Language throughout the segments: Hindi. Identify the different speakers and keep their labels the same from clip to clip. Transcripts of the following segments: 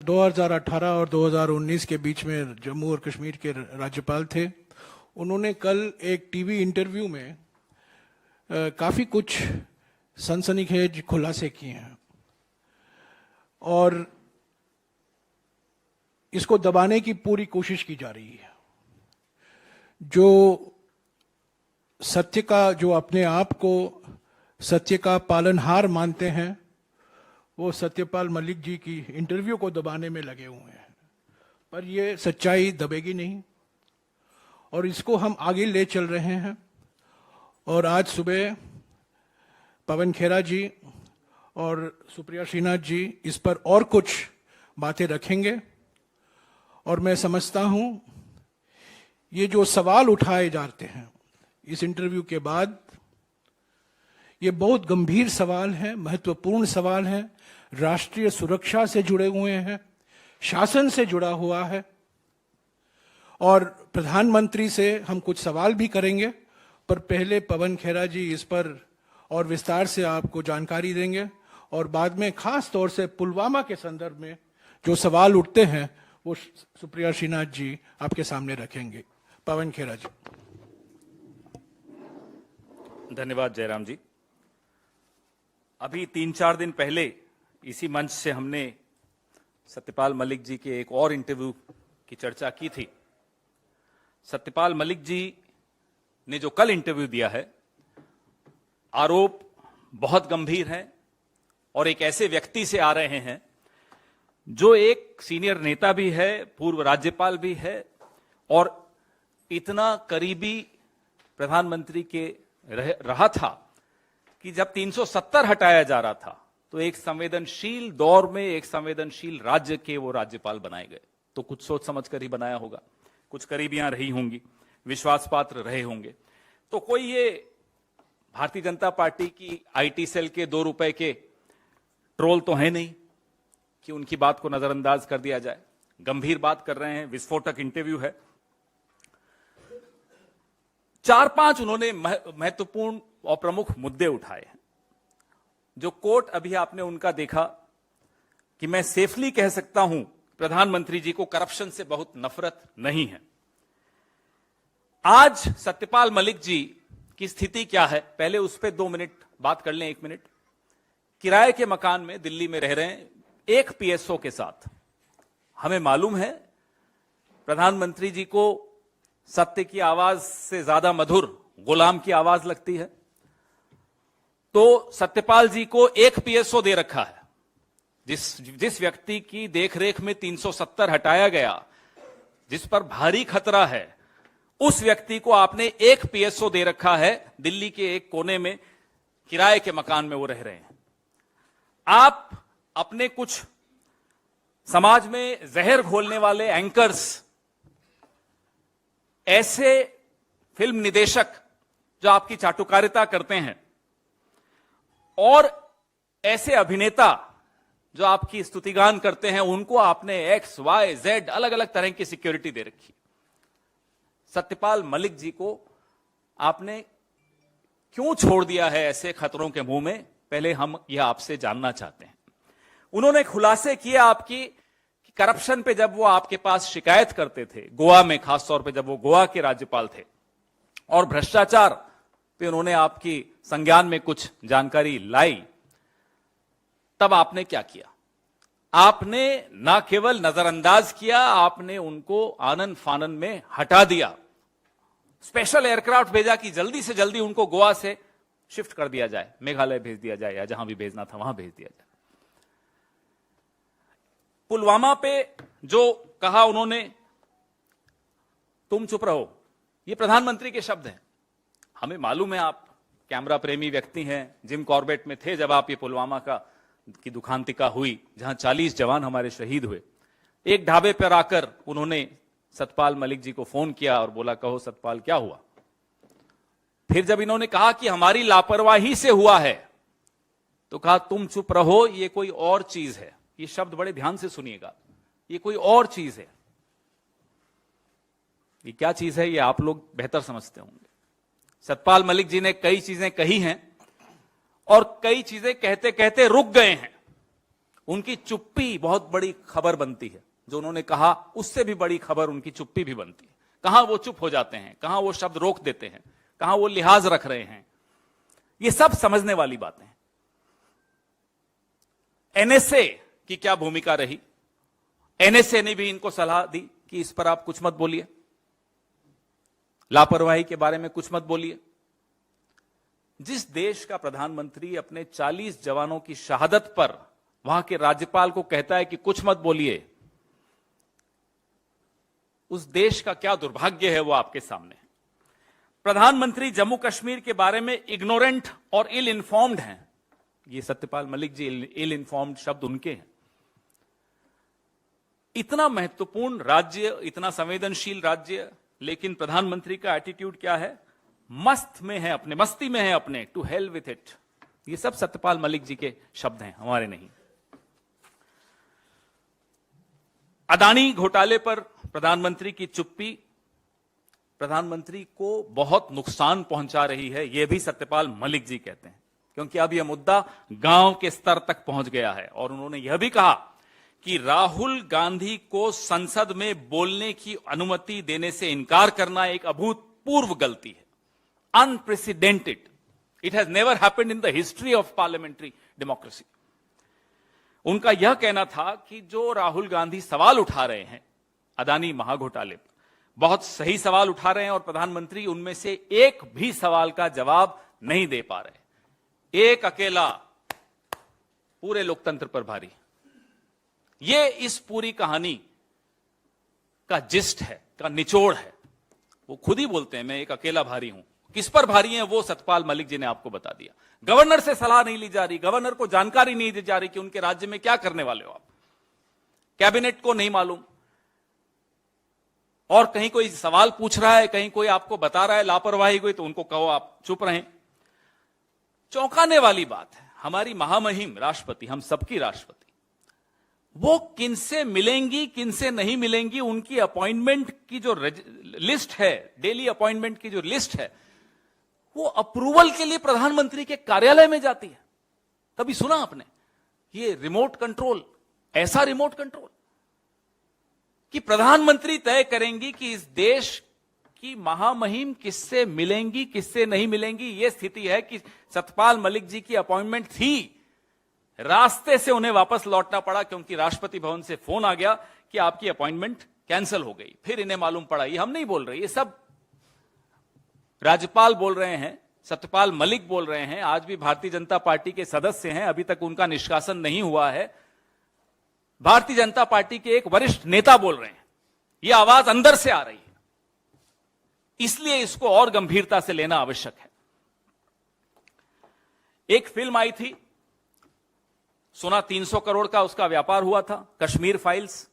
Speaker 1: 2018 और 2019 के बीच में जम्मू और कश्मीर के राज्यपाल थे। उन्होंने कल एक टीवी इंटरव्यू में काफ़ी कुछ सनसनीखेज खुलासे किए हैं और इसको दबाने की पूरी कोशिश की जा रही है। जो सत्य का, जो अपने आप को सत्य का पालनहार मानते हैं, वो सत्यपाल मलिक जी की इंटरव्यू को दबाने में लगे हुए हैं, पर ये सच्चाई दबेगी नहीं और इसको हम आगे ले चल रहे हैं। और आज सुबह पवन खेरा जी और सुप्रिया श्रीनाथ जी इस पर और कुछ बातें रखेंगे और मैं समझता हूं ये जो सवाल उठाए जाते हैं इस इंटरव्यू के बाद, ये बहुत गंभीर सवाल हैं, महत्वपूर्ण सवाल हैं, राष्ट्रीय सुरक्षा से जुड़े हुए हैं, शासन से जुड़ा हुआ है और प्रधानमंत्री से हम कुछ सवाल भी करेंगे। पर पहले पवन खेरा जी इस पर और विस्तार से आपको जानकारी देंगे और बाद में खास तौर से पुलवामा के संदर्भ में जो सवाल उठते हैं वो सुप्रिया श्रीनाथ जी आपके सामने रखेंगे। पवन खेरा जी।
Speaker 2: धन्यवाद जयराम जी। अभी 3-4 दिन पहले इसी मंच से हमने सत्यपाल मलिक जी के एक और इंटरव्यू की चर्चा की थी। सत्यपाल मलिक जी ने जो कल इंटरव्यू दिया है, आरोप बहुत गंभीर हैं और एक ऐसे व्यक्ति से आ रहे हैं जो एक सीनियर नेता भी है, पूर्व राज्यपाल भी है और इतना करीबी प्रधानमंत्री के रहा था कि जब 370 हटाया जा रहा था तो एक संवेदनशील दौर में एक संवेदनशील राज्य के वो राज्यपाल बनाए गए। तो कुछ सोच समझ कर ही बनाया होगा, कुछ करीबियां रही होंगी, विश्वास पात्र रहे होंगे। तो कोई ये भारतीय जनता पार्टी की आईटी सेल के 2 रुपए के ट्रोल तो है नहीं कि उनकी बात को नजरअंदाज कर दिया जाए। गंभीर बात कर रहे हैं, विस्फोटक इंटरव्यू है। 4-5 उन्होंने महत्वपूर्ण और प्रमुख मुद्दे उठाए हैं। जो कोट अभी आपने उनका देखा कि मैं सेफली कह सकता हूं प्रधानमंत्री जी को करप्शन से बहुत नफरत नहीं है। आज सत्यपाल मलिक जी की स्थिति क्या है, पहले उस पर 2 मिनट बात कर लें। 1 मिनट। किराए के मकान में दिल्ली में रह रहे हैं एक पीएसओ के साथ। हमें मालूम है प्रधानमंत्री जी को सत्य की आवाज से ज्यादा मधुर गुलाम की आवाज लगती है, तो सत्यपाल जी को एक पीएसओ दे रखा है। जिस व्यक्ति की देखरेख में 370 हटाया गया, जिस पर भारी खतरा है, उस व्यक्ति को आपने एक पीएसओ दे रखा है। दिल्ली के एक कोने में किराए के मकान में वो रह रहे हैं। आप अपने कुछ समाज में जहर घोलने वाले एंकर्स, ऐसे फिल्म निदेशक जो आपकी चाटुकारिता करते हैं और ऐसे अभिनेता जो आपकी स्तुतिगान करते हैं, उनको आपने XYZ अलग अलग तरह की सिक्योरिटी दे रखी। सत्यपाल मलिक जी को आपने क्यों छोड़ दिया है ऐसे खतरों के मुंह में, पहले हम यह आपसे जानना चाहते हैं। उन्होंने खुलासे किए आपकी कि करप्शन पे जब वो आपके पास शिकायत करते थे, गोवा में खासतौर पे जब वो गोवा के राज्यपाल थे, और भ्रष्टाचार पे उन्होंने आपकी संज्ञान में कुछ जानकारी लाई, तब आपने क्या किया? आपने ना केवल नजरअंदाज किया, आपने उनको आनन फानन में हटा दिया। स्पेशल एयरक्राफ्ट भेजा कि जल्दी से जल्दी उनको गोवा से शिफ्ट कर दिया जाए, मेघालय भेज दिया जाए या जहां भी भेजना था वहां भेज दिया जाए। पुलवामा पे जो कहा उन्होंने, तुम चुप रहो, ये प्रधानमंत्री के शब्द हैं। हमें मालूम है आप कैमरा प्रेमी व्यक्ति हैं, जिम कॉर्बेट में थे जब आप ये पुलवामा की दुखांतिका हुई, जहां 40 जवान हमारे शहीद हुए। एक ढाबे पर आकर उन्होंने सत्यपाल मलिक जी को फोन किया और बोला, कहो सत्यपाल क्या हुआ? फिर जब इन्होंने कहा कि हमारी लापरवाही से हुआ है, तो कहा तुम चुप रहो, ये कोई और चीज है। ये शब्द बड़े ध्यान से सुनिएगा, ये कोई और चीज है। ये क्या चीज है ये आप लोग बेहतर समझते होंगे। सत्यपाल मलिक जी ने कई चीजें कही हैं और कई चीजें कहते कहते रुक गए हैं। उनकी चुप्पी बहुत बड़ी खबर बनती है। जो उन्होंने कहा उससे भी बड़ी खबर उनकी चुप्पी भी बनती है। कहां वो चुप हो जाते हैं, कहां वो शब्द रोक देते हैं, कहां वो लिहाज रख रहे हैं, ये सब समझने वाली बातें हैं। एनएसए की क्या भूमिका रही? एनएसए ने भी इनको सलाह दी कि इस पर आप कुछ मत बोलिए, लापरवाही के बारे में कुछ मत बोलिए। जिस देश का प्रधानमंत्री अपने 40 जवानों की शहादत पर वहां के राज्यपाल को कहता है कि कुछ मत बोलिए, उस देश का क्या दुर्भाग्य है वो आपके सामने है। प्रधानमंत्री जम्मू कश्मीर के बारे में इग्नोरेंट और इल इन्फॉर्म्ड हैं। ये सत्यपाल मलिक जी इल इन्फॉर्म्ड शब्द उनके हैं। इतना महत्वपूर्ण राज्य, इतना संवेदनशील राज्य, लेकिन प्रधानमंत्री का एटीट्यूड क्या है? मस्त में है, अपने मस्ती में है, अपने टू हेल विथ इट। ये सब सत्यपाल मलिक जी के शब्द हैं, हमारे नहीं। अदानी घोटाले पर प्रधानमंत्री की चुप्पी प्रधानमंत्री को बहुत नुकसान पहुंचा रही है, यह भी सत्यपाल मलिक जी कहते हैं, क्योंकि अब यह मुद्दा गांव के स्तर तक पहुंच गया है। और उन्होंने यह भी कहा कि राहुल गांधी को संसद में बोलने की अनुमति देने से इनकार करना एक अभूतपूर्व गलती है, unprecedented. It has never happened in the history of parliamentary democracy. उनका यह कहना था कि जो राहुल गांधी सवाल उठा रहे हैं अदानी महाघोटाले पर, बहुत सही सवाल उठा रहे हैं और प्रधानमंत्री उनमें से एक भी सवाल का जवाब नहीं दे पा रहे। एक अकेला पूरे लोकतंत्र पर भारी। ये इस पूरी कहानी का जिस्ट है, का निचोड़ है। वो खुद ही बोलते हैं मैं एक अकेला भारी हूं। किस पर भारी हैं वो सत्यपाल मलिक जी ने आपको बता दिया। गवर्नर से सलाह नहीं ली जा रही, गवर्नर को जानकारी नहीं दी जा रही कि उनके राज्य में क्या करने वाले हो आप। कैबिनेट को नहीं मालूम, और कहीं कोई सवाल पूछ रहा है, कहीं कोई आपको बता रहा है लापरवाही हुई, तो उनको कहो आप चुप रहें। चौंकाने वाली बात है, हमारी महामहिम राष्ट्रपति, हम सबकी राष्ट्रपति, वो किनसे मिलेंगी किनसे नहीं मिलेंगी, उनकी अपॉइंटमेंट की जो लिस्ट है, डेली अपॉइंटमेंट की जो लिस्ट है, वो अप्रूवल के लिए प्रधानमंत्री के कार्यालय में जाती है। कभी सुना आपने ये रिमोट कंट्रोल, ऐसा रिमोट कंट्रोल कि प्रधानमंत्री तय करेंगी कि इस देश की महामहिम किससे मिलेंगी किससे नहीं मिलेंगी। यह स्थिति है कि सत्यपाल मलिक जी की अपॉइंटमेंट थी, रास्ते से उन्हें वापस लौटना पड़ा क्योंकि राष्ट्रपति भवन से फोन आ गया कि आपकी अपॉइंटमेंट कैंसिल हो गई। फिर इन्हें मालूम पड़ा। ये हम नहीं बोल रहे, ये सब राज्यपाल बोल रहे हैं, सत्यपाल मलिक बोल रहे हैं। आज भी भारतीय जनता पार्टी के सदस्य हैं, अभी तक उनका निष्कासन नहीं हुआ है। भारतीय जनता पार्टी के एक वरिष्ठ नेता बोल रहे हैं। यह आवाज अंदर से आ रही है, इसलिए इसको और गंभीरता से लेना आवश्यक है। एक फिल्म आई थी, सुना 300 करोड़ का उसका व्यापार हुआ था, कश्मीर फाइल्स।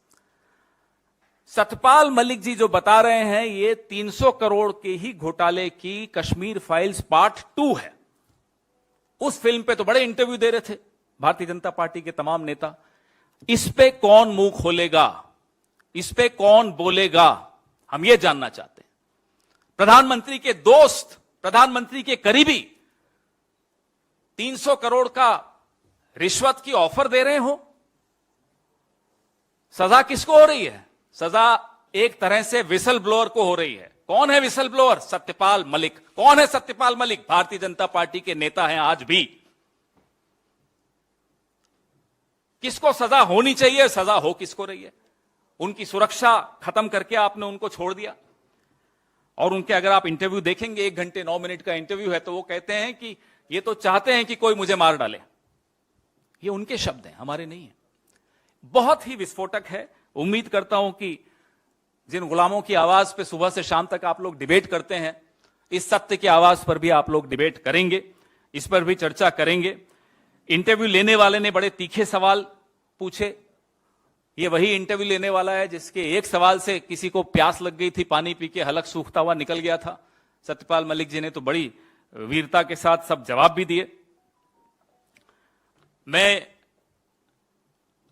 Speaker 2: सत्यपाल मलिक जी जो बता रहे हैं ये 300 करोड़ के ही घोटाले की कश्मीर फाइल्स पार्ट 2 है। उस फिल्म पे तो बड़े इंटरव्यू दे रहे थे भारतीय जनता पार्टी के तमाम नेता। इस पे कौन मुंह खोलेगा, इस पे कौन बोलेगा, हम ये जानना चाहते हैं। प्रधानमंत्री के दोस्त, प्रधानमंत्री के करीबी 300 करोड़ का रिश्वत की ऑफर दे रहे हो। सजा किसको हो रही है? सजा एक तरह से विसल ब्लोअर को हो रही है। कौन है विसल ब्लोअर? सत्यपाल मलिक। कौन है सत्यपाल मलिक? भारतीय जनता पार्टी के नेता हैं आज भी। किसको सजा होनी चाहिए, सजा हो किसको रही है? उनकी सुरक्षा खत्म करके आपने उनको छोड़ दिया। और उनके अगर आप इंटरव्यू देखेंगे, 1 घंटे 9 मिनट का इंटरव्यू है, तो वो कहते हैं कि ये तो चाहते हैं कि कोई मुझे मार डाले। ये उनके शब्द हैं, हमारे नहीं है। बहुत ही विस्फोटक है। उम्मीद करता हूं कि जिन गुलामों की आवाज पे सुबह से शाम तक आप लोग डिबेट करते हैं, इस सत्य की आवाज पर भी आप लोग डिबेट करेंगे, इस पर भी चर्चा करेंगे। इंटरव्यू लेने वाले ने बड़े तीखे सवाल पूछे। ये वही इंटरव्यू लेने वाला है जिसके एक सवाल से किसी को प्यास लग गई थी, पानी पी के हलक सूखता हुआ निकल गया था। सत्यपाल मलिक जी ने तो बड़ी वीरता के साथ सब जवाब भी दिए। मैं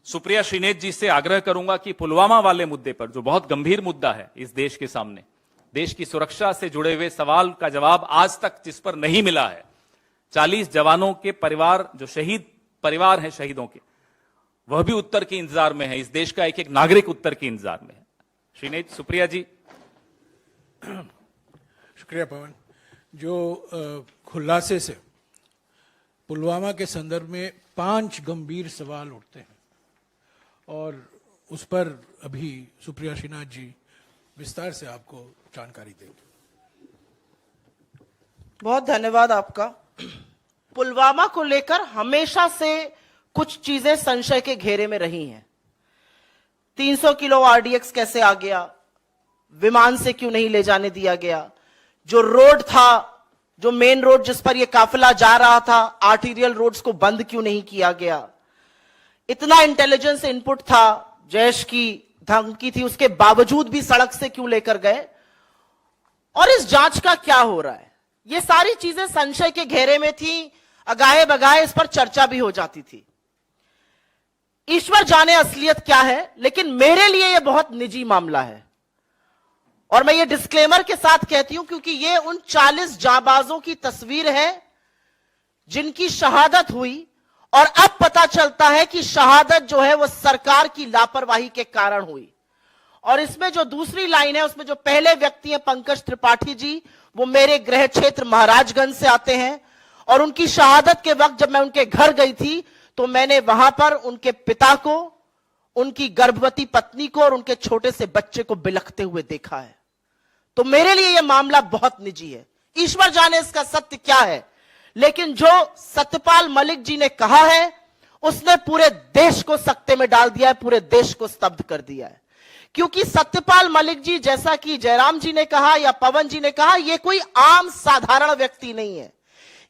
Speaker 2: सुप्रिया श्रीनेत जी से आग्रह करूंगा कि पुलवामा वाले मुद्दे पर, जो बहुत गंभीर मुद्दा है इस देश के सामने, देश की सुरक्षा से जुड़े हुए सवाल का जवाब आज तक जिस पर नहीं मिला है, 40 जवानों के परिवार, जो शहीद परिवार हैं शहीदों के, वह भी उत्तर के इंतजार में है। इस देश का एक एक नागरिक उत्तर के इंतजार में है। श्रीनेत, सुप्रिया जी।
Speaker 1: शुक्रिया पवन। जो खुलासे से पुलवामा के संदर्भ में 5 गंभीर सवाल उठते हैं और उस पर अभी सुप्रिया श्रीनाथ जी विस्तार से आपको जानकारी देंगे।
Speaker 3: बहुत धन्यवाद आपका। पुलवामा को लेकर हमेशा से कुछ चीजें संशय के घेरे में रही हैं। 300 किलो आरडीएक्स कैसे आ गया, विमान से क्यों नहीं ले जाने दिया गया, जो रोड था, जो मेन रोड जिस पर यह काफिला जा रहा था, आर्टीरियल रोड्स को बंद क्यों नहीं किया गया, इतना इंटेलिजेंस इनपुट था, जैश की धमकी थी, उसके बावजूद भी सड़क से क्यों लेकर गए, और इस जांच का क्या हो रहा है, ये सारी चीजें संशय के घेरे में थी। अगाहे बगाहे इस पर चर्चा भी हो जाती थी। ईश्वर जाने असलियत क्या है, लेकिन मेरे लिए यह बहुत निजी मामला है और मैं ये डिस्क्लेमर के साथ कहती हूं क्योंकि ये उन 40 जांबाजों की तस्वीर है जिनकी शहादत हुई और अब पता चलता है कि शहादत जो है वो सरकार की लापरवाही के कारण हुई। और इसमें जो दूसरी लाइन है उसमें जो पहले व्यक्ति हैं पंकज त्रिपाठी जी, वो मेरे गृह क्षेत्र महाराजगंज से आते हैं और उनकी शहादत के वक्त जब मैं उनके घर गई थी तो मैंने वहां पर उनके पिता को, उनकी गर्भवती पत्नी को और उनके छोटे से बच्चे को बिलखते हुए देखा है। तो मेरे लिए यह मामला बहुत निजी है। ईश्वर जाने इसका सत्य क्या है, लेकिन जो सत्यपाल मलिक जी ने कहा है उसने पूरे देश को सकते में डाल दिया है, पूरे देश को स्तब्ध कर दिया है। क्योंकि सत्यपाल मलिक जी, जैसा कि जयराम जी ने कहा या पवन जी ने कहा, यह कोई आम साधारण व्यक्ति नहीं है।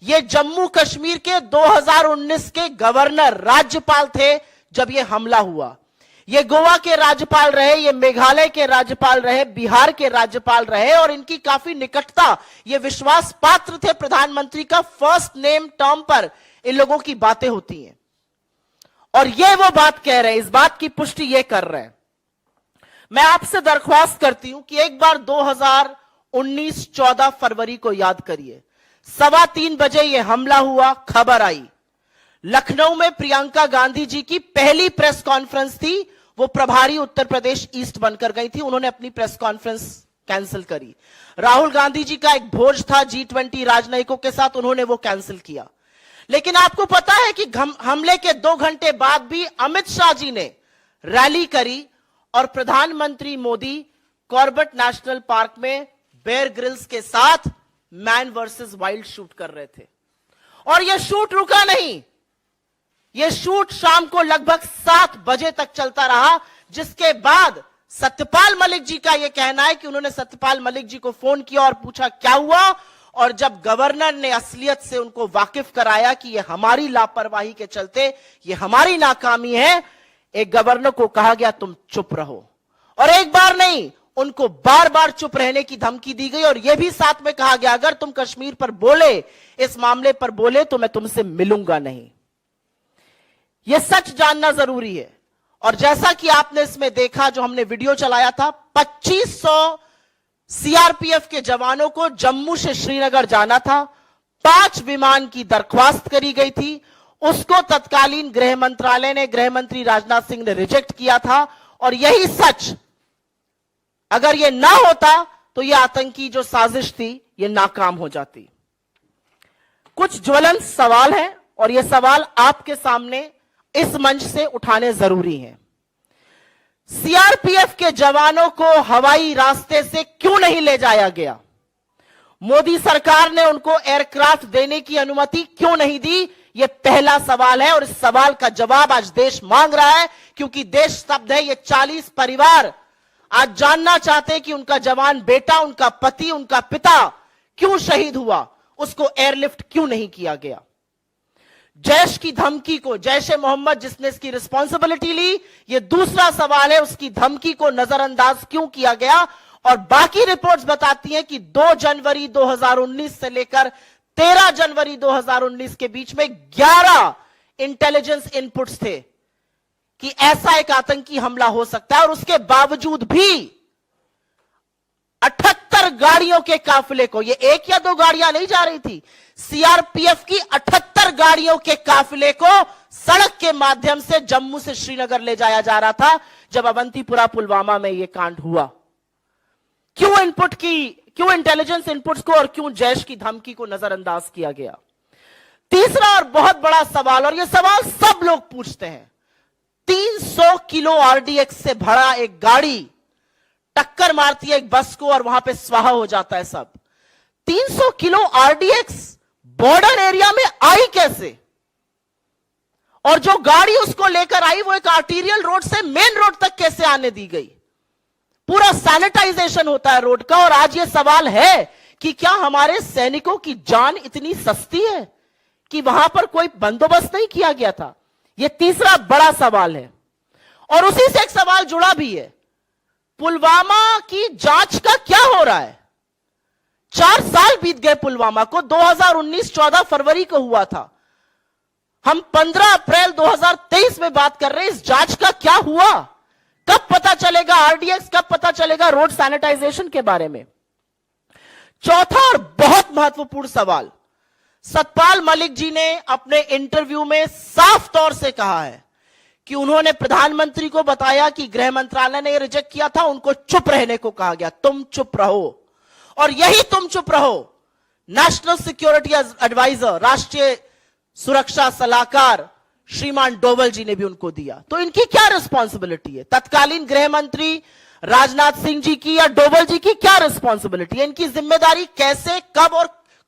Speaker 3: ये जम्मू कश्मीर के 2019 के गवर्नर, राज्यपाल थे जब यह हमला हुआ। ये गोवा के राज्यपाल रहे, ये मेघालय के राज्यपाल रहे, बिहार के राज्यपाल रहे और इनकी काफी निकटता, ये विश्वास पात्र थे प्रधानमंत्री का। फर्स्ट नेम टर्म पर इन लोगों की बातें होती हैं और ये वो बात कह रहे हैं, इस बात की पुष्टि ये कर रहे हैं। मैं आपसे दरख्वास्त करती हूं कि एक बार 2019 14 फरवरी को याद करिए। 3:15 बजे यह हमला हुआ, खबर आई। लखनऊ में प्रियंका गांधी जी की पहली प्रेस कॉन्फ्रेंस थी, वो प्रभारी उत्तर प्रदेश ईस्ट बनकर गई थी, उन्होंने अपनी प्रेस कॉन्फ्रेंस कैंसिल करी। राहुल गांधी जी का एक भोज था G20 राजनयिकों के साथ, उन्होंने वो कैंसिल किया। लेकिन आपको पता है कि हमले के 2 घंटे बाद भी अमित शाह जी ने रैली करी और प्रधानमंत्री मोदी कॉर्बेट नेशनल पार्क में बेयर ग्रिल्स के साथ मैन वर्सेस वाइल्ड शूट कर रहे थे। और यह शूट रुका नहीं, यह शूट शाम को लगभग 7 बजे तक चलता रहा, जिसके बाद सत्यपाल मलिक जी का यह कहना है कि उन्होंने सत्यपाल मलिक जी को फोन किया और पूछा क्या हुआ, और जब गवर्नर ने असलियत से उनको वाकिफ कराया कि यह हमारी लापरवाही के चलते, यह हमारी नाकामी है, एक गवर्नर को कहा गया तुम चुप रहो। और एक बार नहीं, उनको बार बार चुप रहने की धमकी दी गई और यह भी साथ में कहा गया अगर तुम कश्मीर पर बोले, इस मामले पर बोले तो मैं तुमसे मिलूंगा नहीं। यह सच जानना जरूरी है। और जैसा कि आपने इसमें देखा, जो हमने वीडियो चलाया था, 2500 सीआरपीएफ के जवानों को जम्मू से श्रीनगर जाना था, 5 विमान की दरख्वास्त करी गई थी, उसको तत्कालीन गृह मंत्रालय ने, गृह मंत्री राजनाथ सिंह ने रिजेक्ट किया था। और यही सच अगर यह ना होता तो यह आतंकी जो साजिश थी यह नाकाम हो जाती। कुछ ज्वलंत सवाल हैं और यह सवाल आपके सामने इस मंच से उठाने जरूरी हैं। सीआरपीएफ के जवानों को हवाई रास्ते से क्यों नहीं ले जाया गया? मोदी सरकार ने उनको एयरक्राफ्ट देने की अनुमति क्यों नहीं दी? यह पहला सवाल है और इस सवाल का जवाब आज देश मांग रहा है, क्योंकि देश स्तब्ध है। ये 40 परिवार आज जानना चाहते हैं कि उनका जवान बेटा, उनका पति, उनका पिता क्यों शहीद हुआ, उसको एयरलिफ्ट क्यों नहीं किया गया। जैश की धमकी को, जैश ए मोहम्मद जिसने इसकी रिस्पॉन्सिबिलिटी ली, यह दूसरा सवाल है, उसकी धमकी को नजरअंदाज क्यों किया गया। और बाकी रिपोर्ट्स बताती हैं कि 2 जनवरी 2019 से लेकर 13 जनवरी 2019 के बीच में 11 इंटेलिजेंस इनपुट्स थे कि ऐसा एक आतंकी हमला हो सकता है। और उसके बावजूद भी 78 गाड़ियों के काफिले को, ये 1 या 2 गाड़ियां नहीं जा रही थी, सीआरपीएफ की 78 गाड़ियों के काफिले को सड़क के माध्यम से जम्मू से श्रीनगर ले जाया जा रहा था जब अवंतीपुरा पुलवामा में यह कांड हुआ। क्यों इंटेलिजेंस इनपुट्स को और क्यों जैश की धमकी को नजरअंदाज किया गया? तीसरा और बहुत बड़ा सवाल, और यह सवाल सब लोग पूछते हैं, 300 किलो आरडीएक्स से भरा एक गाड़ी टक्कर मारती है एक बस को और वहां पे स्वाहा हो जाता है सब। 300 किलो आरडीएक्स बॉर्डर एरिया में आई कैसे? और जो गाड़ी उसको लेकर आई वो एक आर्टीरियल रोड से मेन रोड तक कैसे आने दी गई? पूरा सैनिटाइजेशन होता है रोड का। और आज ये सवाल है कि क्या हमारे सैनिकों की जान इतनी सस्ती है कि वहां पर कोई बंदोबस्त नहीं किया गया था? यह तीसरा बड़ा सवाल है। और उसी से एक सवाल जुड़ा भी है, पुलवामा की जांच का क्या हो रहा है? 4 साल बीत गए पुलवामा को। 2019 14 फरवरी को हुआ था। हम 15 अप्रैल 2023 में बात कर रहे हैं। इस जांच का क्या हुआ? कब पता चलेगा आरडीएक्स, कब पता चलेगा रोड सैनिटाइजेशन के बारे में? चौथा और बहुत महत्वपूर्ण सवाल, सतपाल मलिक जी ने अपने इंटरव्यू में साफ तौर से कहा है कि उन्होंने प्रधानमंत्री को बताया कि गृह मंत्रालय ने यह रिजेक्ट किया था, उनको चुप रहने को कहा गया, तुम चुप रहो। और यही तुम चुप रहो नेशनल सिक्योरिटी एडवाइजर, राष्ट्रीय सुरक्षा सलाहकार श्रीमान डोवल जी ने भी उनको दिया। तो इनकी क्या रिस्पॉन्सिबिलिटी है? तत्कालीन गृह मंत्री राजनाथ सिंह जी की या डोवल जी की क्या रिस्पॉन्सिबिलिटी है? इनकी जिम्मेदारी कैसे, कब और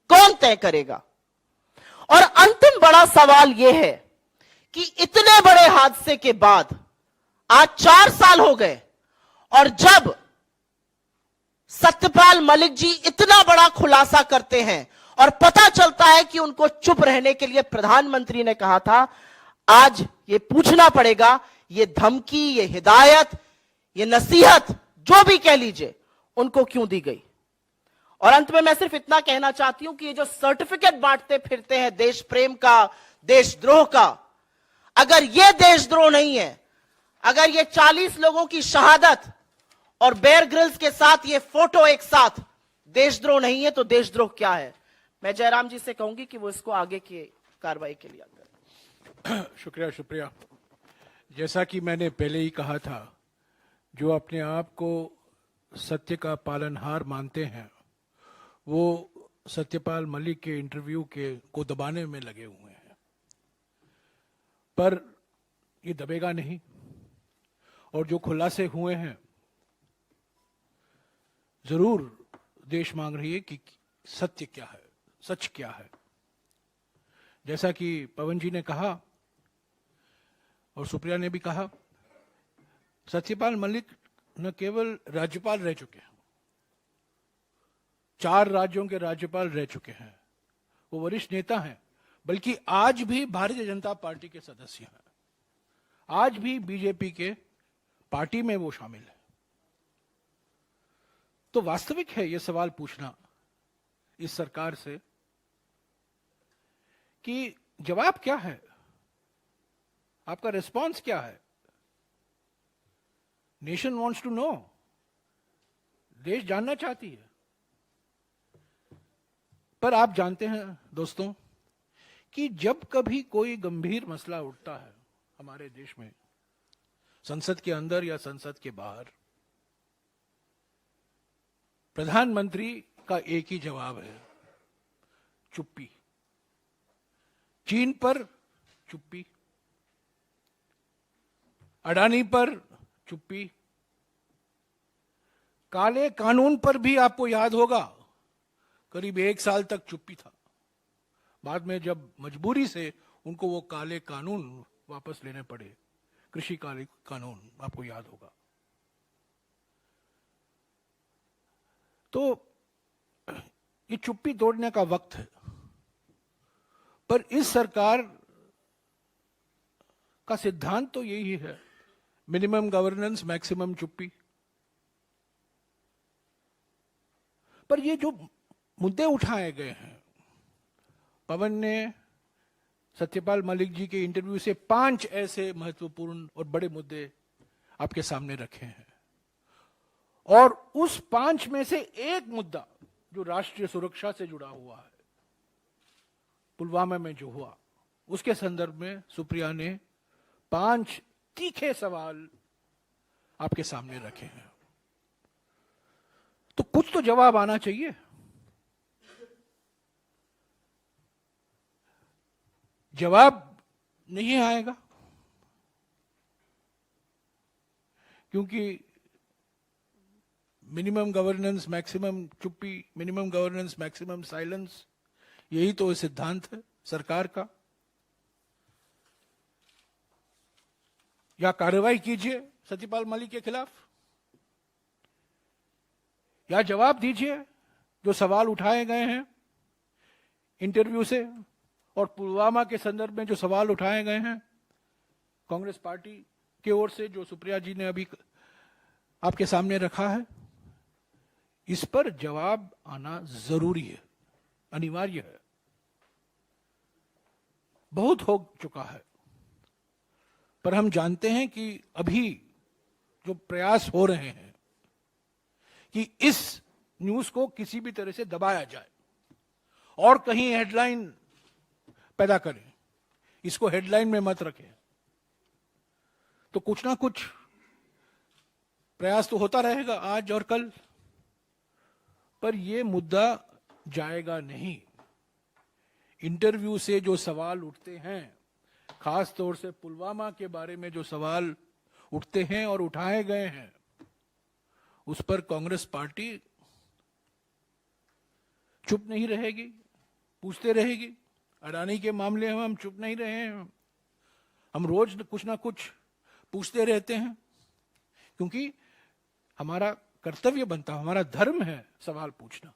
Speaker 3: कौन तय करेगा? और अंतिम बड़ा सवाल यह है कि इतने बड़े हादसे के बाद आज 4 साल हो गए और जब सत्यपाल मलिक जी इतना बड़ा खुलासा करते हैं और पता चलता है कि उनको चुप रहने के लिए प्रधानमंत्री ने कहा था, आज ये पूछना पड़ेगा, ये धमकी, ये हिदायत, ये नसीहत, जो भी कह लीजिए, उनको क्यों दी गई? और अंत में मैं सिर्फ इतना कहना चाहती हूं कि ये जो सर्टिफिकेट बांटते फिरते हैं देश प्रेम का, देशद्रोह का, अगर ये देशद्रोह नहीं है, अगर ये 40 लोगों की शहादत और बेयर ग्रिल्स के साथ ये फोटो एक साथ देशद्रोह नहीं है, तो देशद्रोह क्या है? मैं जयराम जी से कहूंगी कि वो इसको आगे की कार्रवाई के लिए करें।
Speaker 1: शुक्रिया। जैसा कि मैंने पहले ही कहा था, जो अपने आप को सत्य का पालनहार मानते हैं वो सत्यपाल मलिक के इंटरव्यू को दबाने में लगे हुए हैं, पर ये दबेगा नहीं। और जो खुलासे हुए हैं, जरूर देश मांग रही है कि सत्य क्या है, सच क्या है। जैसा कि पवन जी ने कहा और सुप्रिया ने भी कहा, सत्यपाल मलिक न केवल राज्यपाल रह चुके हैं, 4 राज्यों के राज्यपाल रह चुके हैं, वो वरिष्ठ नेता हैं, बल्कि आज भी भारतीय जनता पार्टी के सदस्य हैं, आज भी बीजेपी के पार्टी में वो शामिल है। तो वास्तविक है यह सवाल पूछना इस सरकार से कि जवाब क्या है, आपका रिस्पांस क्या है? नेशन वांट्स टू नो, देश जानना चाहती है। पर आप जानते हैं दोस्तों कि जब कभी कोई गंभीर मसला उठता है हमारे देश में, संसद के अंदर या संसद के बाहर, प्रधानमंत्री का एक ही जवाब है, चुप्पी। चीन पर चुप्पी, अडानी पर चुप्पी, काले कानून पर भी आपको याद होगा करीब 1 साल तक चुप्पी था। बाद में जब मजबूरी से उनको वो काले कानून वापस लेने पड़े, कृषि काले कानून, आपको याद होगा। तो ये चुप्पी तोड़ने का वक्त है। पर इस सरकार का सिद्धांत तो यही है, मिनिमम गवर्नेंस, मैक्सिमम चुप्पी। पर ये जो मुद्दे उठाए गए हैं, पवन ने सत्यपाल मलिक जी के इंटरव्यू से 5 ऐसे महत्वपूर्ण और बड़े मुद्दे आपके सामने रखे हैं, और उस 5 में से एक मुद्दा जो राष्ट्रीय सुरक्षा से जुड़ा हुआ है, पुलवामा में जो हुआ, उसके संदर्भ में सुप्रिया ने 5 तीखे सवाल आपके सामने रखे हैं। तो कुछ तो जवाब आना चाहिए। जवाब नहीं आएगा क्योंकि मिनिमम गवर्नेंस मैक्सिमम चुप्पी, मिनिमम गवर्नेंस मैक्सिमम साइलेंस, यही तो सिद्धांत है सरकार का। या कार्रवाई कीजिए सत्यपाल मलिक के खिलाफ, या जवाब दीजिए जो सवाल उठाए गए हैं इंटरव्यू से और पुलवामा के संदर्भ में जो सवाल उठाए गए हैं कांग्रेस पार्टी की ओर से, जो सुप्रिया जी ने अभी आपके सामने रखा है, इस पर जवाब आना जरूरी है, अनिवार्य है। बहुत हो चुका है, पर हम जानते हैं कि अभी जो प्रयास हो रहे हैं कि इस न्यूज को किसी भी तरह से दबाया जाए और कहीं हेडलाइन पैदा करें, इसको हेडलाइन में मत रखें, तो कुछ ना कुछ प्रयास तो होता रहेगा आज और कल, पर यह मुद्दा जाएगा नहीं। इंटरव्यू से जो सवाल उठते हैं, खास तौर से पुलवामा के बारे में जो सवाल उठते हैं और उठाए गए हैं, उस पर कांग्रेस पार्टी चुप नहीं रहेगी, पूछते रहेगी। अडानी के मामले में हम चुप नहीं रहे हैं, हम रोज कुछ ना कुछ पूछते रहते हैं, क्योंकि हमारा कर्तव्य बनता है, हमारा धर्म है सवाल पूछना।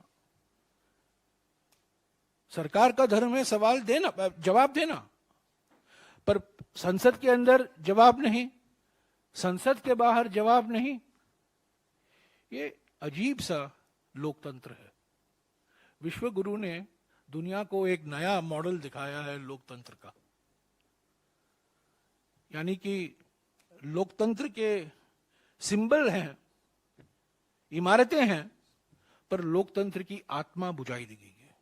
Speaker 1: सरकार का धर्म है सवाल देना, जवाब देना, पर संसद के अंदर जवाब नहीं, संसद के बाहर जवाब नहीं। ये अजीब सा लोकतंत्र है। विश्व गुरु ने दुनिया को एक नया मॉडल दिखाया है लोकतंत्र का, यानी कि लोकतंत्र के सिंबल हैं, इमारतें हैं, पर लोकतंत्र की आत्मा बुझाई दी गई है।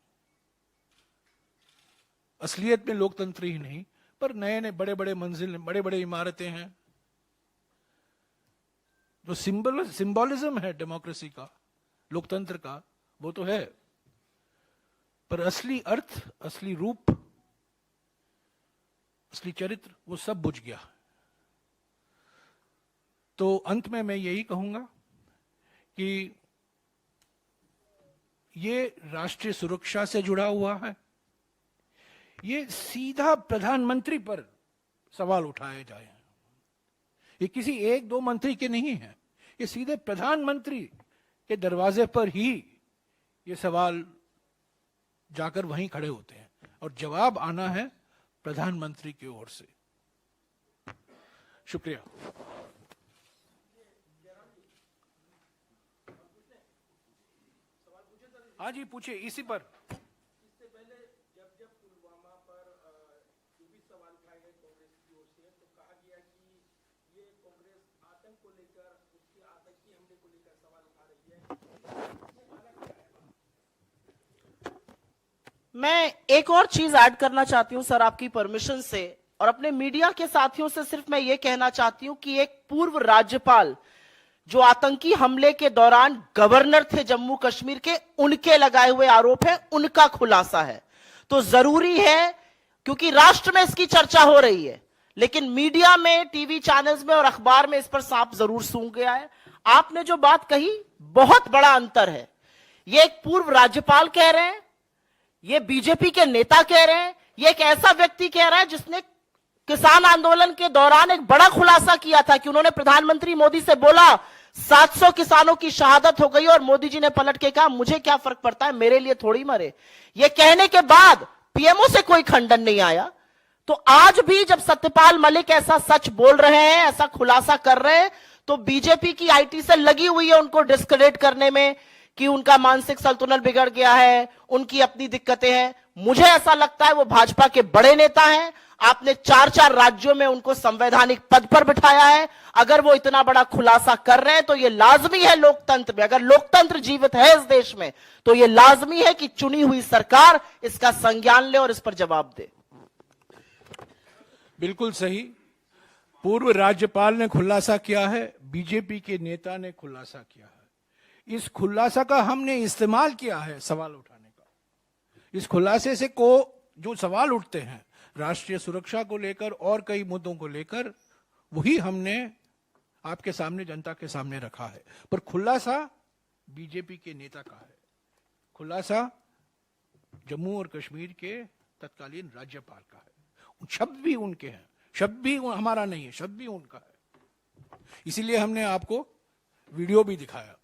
Speaker 1: असलियत में लोकतंत्र ही नहीं, पर नए नए बड़े बड़े मंजिल, बड़े बड़े इमारतें हैं। जो सिंबोलिज्म है डेमोक्रेसी का, लोकतंत्र का, वो तो है, पर असली अर्थ, असली रूप, असली चरित्र, वो सब बुझ गया। तो अंत में मैं यही कहूंगा कि ये राष्ट्रीय सुरक्षा से जुड़ा हुआ है। ये सीधा प्रधानमंत्री पर सवाल उठाए जाए, ये किसी एक दो मंत्री के नहीं है, ये सीधे प्रधानमंत्री के दरवाजे पर ही ये सवाल जाकर वहीं खड़े होते हैं और जवाब आना है प्रधानमंत्री की ओर से। शुक्रिया। हाँ जी, पूछिए इसी पर।
Speaker 4: इससे पहले जब पुलवामा पर जो भी सवाल उठाए गए कांग्रेस की ओर से, तो कहा गया कि ये कांग्रेस आतंक को लेकर, उसके आतंकी हमले को लेकर सवाल उठा रही है।
Speaker 3: मैं एक और चीज ऐड करना चाहती हूं सर, आपकी परमिशन से, और अपने मीडिया के साथियों से सिर्फ मैं ये कहना चाहती हूं कि एक पूर्व राज्यपाल जो आतंकी हमले के दौरान गवर्नर थे जम्मू कश्मीर के, उनके लगाए हुए आरोप है, उनका खुलासा है। तो जरूरी है, क्योंकि राष्ट्र में इसकी चर्चा हो रही है, लेकिन मीडिया में, टीवी चैनल्स में और अखबार में इस पर सांप जरूर सूंघ गया है। आपने जो बात कही, बहुत बड़ा अंतर है। ये एक पूर्व राज्यपाल कह रहे हैं, ये बीजेपी के नेता कह रहे हैं, ये एक ऐसा व्यक्ति कह रहा है जिसने किसान आंदोलन के दौरान एक बड़ा खुलासा किया था कि उन्होंने प्रधानमंत्री मोदी से बोला 700 किसानों की शहादत हो गई, और मोदी जी ने पलट के कहा मुझे क्या फर्क पड़ता है, मेरे लिए थोड़ी मरे। ये कहने के बाद पीएमओ से कोई खंडन नहीं आया। तो आज भी जब सत्यपाल मलिक ऐसा सच बोल रहे हैं, ऐसा खुलासा कर रहे हैं, तो बीजेपी की आईटी से लगी हुई है उनको डिस्क्रेडिट करने में कि उनका मानसिक संतुलन बिगड़ गया है, उनकी अपनी दिक्कतें हैं। मुझे ऐसा लगता है वो भाजपा के बड़े नेता हैं। आपने 4-4 राज्यों में उनको संवैधानिक पद पर बिठाया है। अगर वो इतना बड़ा खुलासा कर रहे हैं तो ये लाजमी है लोकतंत्र में, अगर लोकतंत्र जीवित है इस देश में, तो ये लाजमी है कि चुनी हुई सरकार इसका संज्ञान ले और इस पर जवाब दे।
Speaker 1: बिल्कुल सही। पूर्व राज्यपाल ने खुलासा किया है, बीजेपी के नेता ने खुलासा किया है। इस खुलासा का हमने इस्तेमाल किया है सवाल उठाने का। इस खुलासे से को जो सवाल उठते हैं राष्ट्रीय सुरक्षा को लेकर और कई मुद्दों को लेकर, वही हमने आपके सामने, जनता के सामने रखा है। पर खुलासा बीजेपी के नेता का है, खुलासा जम्मू और कश्मीर के तत्कालीन राज्यपाल का है। शब्द भी उनके हैं, शब्द भी हमारा नहीं है, शब्द भी उनका है। इसीलिए हमने आपको वीडियो भी दिखाया।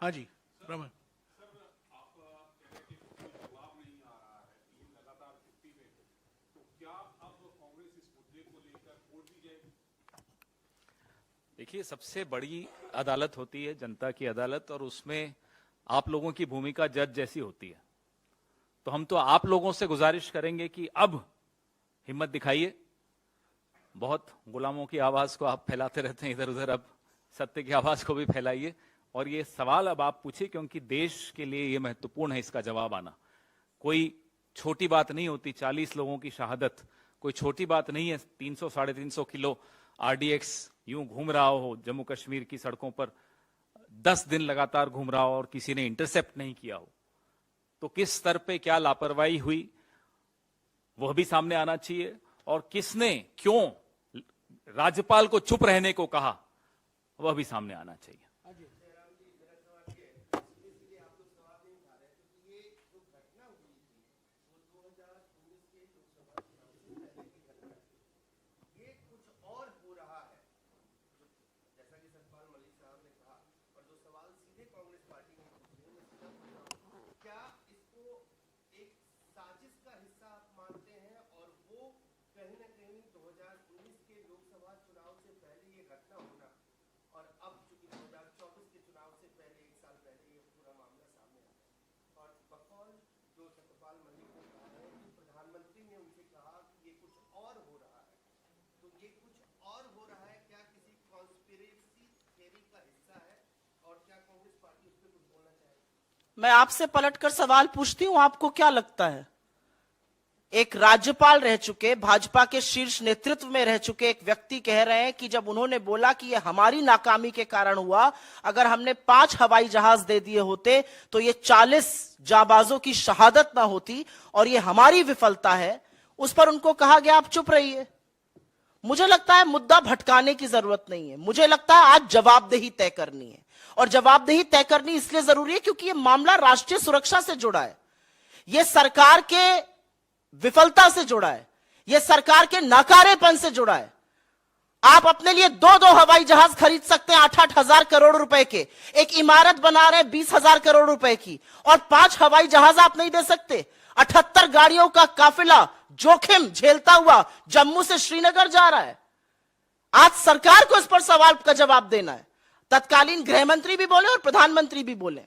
Speaker 1: हाँ जी रमन।
Speaker 2: देखिए, सबसे बड़ी अदालत होती है जनता की अदालत, और उसमें आप लोगों की भूमिका जज जैसी होती है। तो हम तो आप लोगों से गुजारिश करेंगे कि अब हिम्मत दिखाइए। बहुत गुलामों की आवाज को आप फैलाते रहते हैं इधर उधर, अब सत्य की आवाज को भी फैलाइए। और ये सवाल अब आप पूछिए, क्योंकि देश के लिए ये महत्वपूर्ण है इसका जवाब आना। कोई छोटी बात नहीं होती, 40 लोगों की शहादत कोई छोटी बात नहीं है। 300 350 किलो आरडीएक्स यूं घूम रहा हो जम्मू कश्मीर की सड़कों पर, 10 दिन लगातार घूम रहा हो और किसी ने इंटरसेप्ट नहीं किया हो, तो किस स्तर पे क्या लापरवाही हुई वह भी सामने आना चाहिए। और किसने क्यों राज्यपाल को चुप रहने को कहा वह भी सामने आना चाहिए।
Speaker 3: मैं आपसे पलटकर सवाल पूछती हूं, आपको क्या लगता है, एक राज्यपाल रह चुके, भाजपा के शीर्ष नेतृत्व में रह चुके एक व्यक्ति कह रहे हैं कि जब उन्होंने बोला कि यह हमारी नाकामी के कारण हुआ, अगर हमने 5 हवाई जहाज दे दिए होते तो ये 40 जाबाजों की शहादत ना होती और ये हमारी विफलता है, उस पर उनको कहा गया आप चुप रहिए। मुझे लगता है मुद्दा भटकाने की जरूरत नहीं है। मुझे लगता है आज जवाबदेही तय करनी है, और जवाबदेही तय करनी इसलिए जरूरी है क्योंकि यह मामला राष्ट्रीय सुरक्षा से जुड़ा है, यह सरकार के विफलता से जुड़ा है, यह सरकार के नाकारेपन से जुड़ा है। आप अपने लिए 2-2 हवाई जहाज खरीद सकते हैं 8-8 हजार करोड़ रुपए के, एक इमारत बना रहे हैं 20,000 करोड़ रुपए की, और 5 हवाई जहाज आप नहीं दे सकते। 78 गाड़ियों का काफिला जोखिम झेलता हुआ जम्मू से श्रीनगर जा रहा है। आज सरकार को इस पर सवाल का जवाब देना है। तत्कालीन गृह मंत्री भी बोले और प्रधानमंत्री भी बोले।